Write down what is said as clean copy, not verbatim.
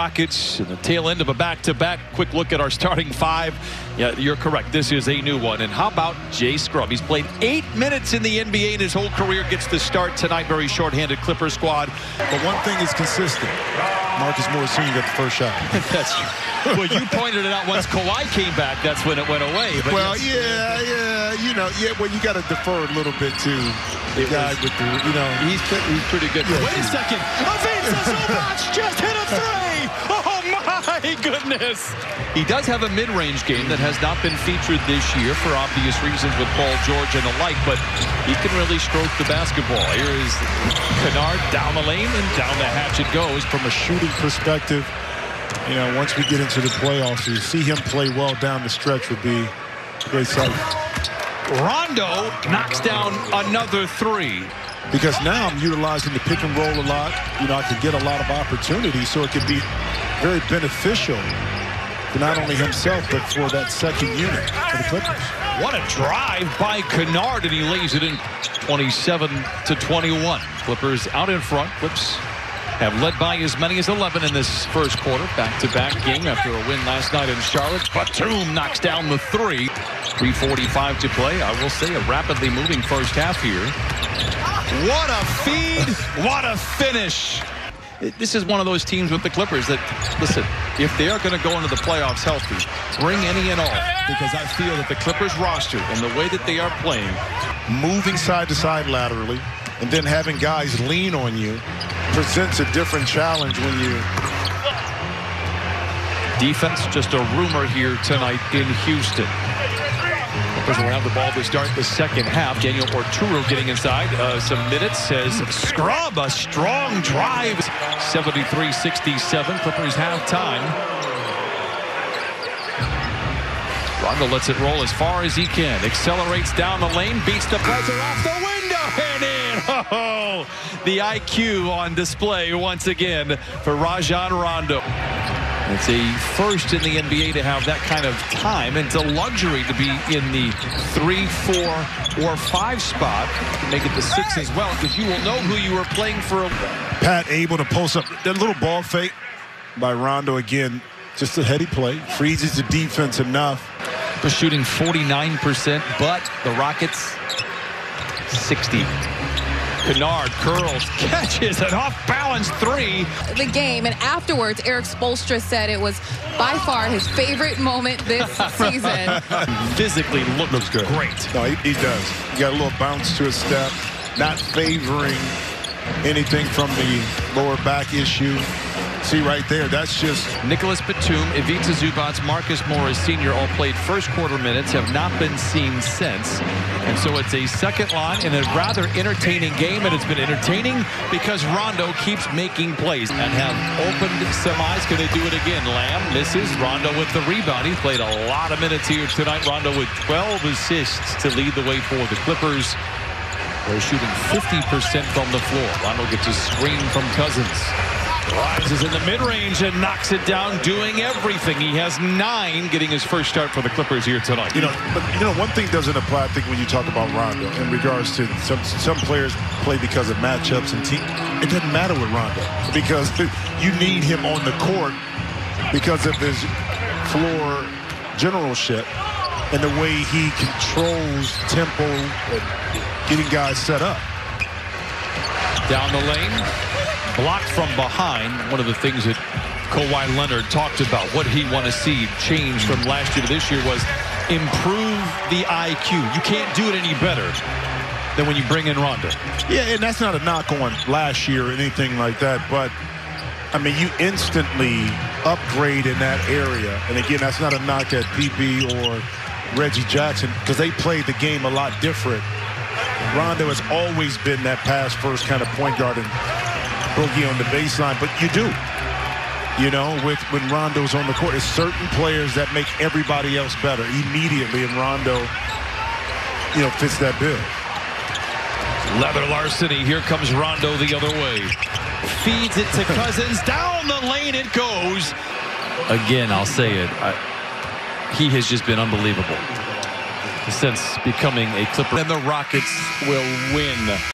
Rockets in the tail end of a back-to-back. Quick look at our starting five. Yeah, you're correct. This is a new one. And how about Jay Scrubb? He's played 8 minutes in the NBA in his whole career. Gets the start tonight. Very short-handed Clipper squad. But one thing is consistent. Marcus Morris Sr. got the first shot. That's true. Well, you pointed it out once Kawhi came back. That's when it went away. But well, well, you got to defer a little bit to the guy with the, he's pretty good. Yeah, Wait a second. Asts just hit a three. Oh, my goodness. He does have a mid-range game that has not been featured this year for obvious reasons with Paul George and the like, but he can really stroke the basketball. Here is Kennard down the lane, and down the hatch it goes. From a shooting perspective, once we get into the playoffs, to see him play well down the stretch would be a great sight. Rondo knocks down another three. Because now I'm utilizing the pick and roll a lot. I can get a lot of opportunities, so it can be very beneficial for not only himself, but for that second unit for the Clippers. What a drive by Kennard, and he lays it in 27-21. Clippers out in front. Clips have led by as many as 11 in this first quarter. Back-to-back game after a win last night in Charlotte. Batum knocks down the three. 3:45 to play. I will say a rapidly moving first half here. What a feed. What a finish. This is one of those teams with the Clippers that, listen, if they are going to go into the playoffs healthy, bring any and all. Because I feel that the Clippers roster and the way that they are playing, moving side to side laterally, and then having guys lean on you, presents a different challenge when you... Defense, just a rumor here tonight in Houston. Clippers will have the ball to start the second half. Daniel Orturo getting inside. Some minutes. Says Scrubb, a strong drive. 73-67. Clippers have time. Rondo lets it roll as far as he can. Accelerates down the lane. Beats the buzzer off the window and in. Oh, the IQ on display once again for Rajon Rondo. It's a first in the NBA to have that kind of time. And it's a luxury to be in the 3, 4, or 5 spot. Make it the 6 as well, because you will know who you are playing for. Pat able to post up. That little ball fake by Rondo again. Just a heady play. Freezes the defense enough. For shooting 49%, but the Rockets 60. Kennard curls, catches an off-balance three. The game, and afterwards, Eric Spoelstra said it was by far his favorite moment this season. Physically looks good. Great. No, he does. He got a little bounce to his step, not favoring anything from the lower back issue. See right there, that's just... Nicholas Batum, Ivica Zubac, Marcus Morris Sr. all played first quarter minutes, have not been seen since. And so it's a second line in a rather entertaining game, and it's been entertaining because Rondo keeps making plays and have opened some eyes. Can they do it again? Lamb misses. Rondo with the rebound. He's played a lot of minutes here tonight. Rondo with 12 assists to lead the way for the Clippers. They're shooting 50% from the floor. Rondo gets a screen from Cousins. Rises in the mid-range and knocks it down, doing everything. He has 9, getting his first start for the Clippers here tonight. But one thing doesn't apply, I think, when you talk about Rondo in regards to some players play because of matchups and team. It doesn't matter with Rondo because you need him on the court because of his floor generalship and the way he controls tempo and getting guys set up. Down the lane. Blocked from behind. One of the things that Kawhi Leonard talked about, what he want to see change from last year to this year, was improve the IQ. You can't do it any better than when you bring in Rondo. Yeah, and that's not a knock on last year or anything like that, but I mean, you instantly upgrade in that area. And again, that's not a knock at PB or Reggie Jackson because they played the game a lot different. Rondo has always been that pass first kind of point guard and boogie on the baseline, but you do. When Rondo's on the court, there's certain players that make everybody else better immediately, and Rondo, fits that bill. Leather larceny. Here comes Rondo the other way. Feeds it to Cousins. Down the lane it goes. Again, I'll say it. He has just been unbelievable since becoming a Clipper. And the Rockets will win.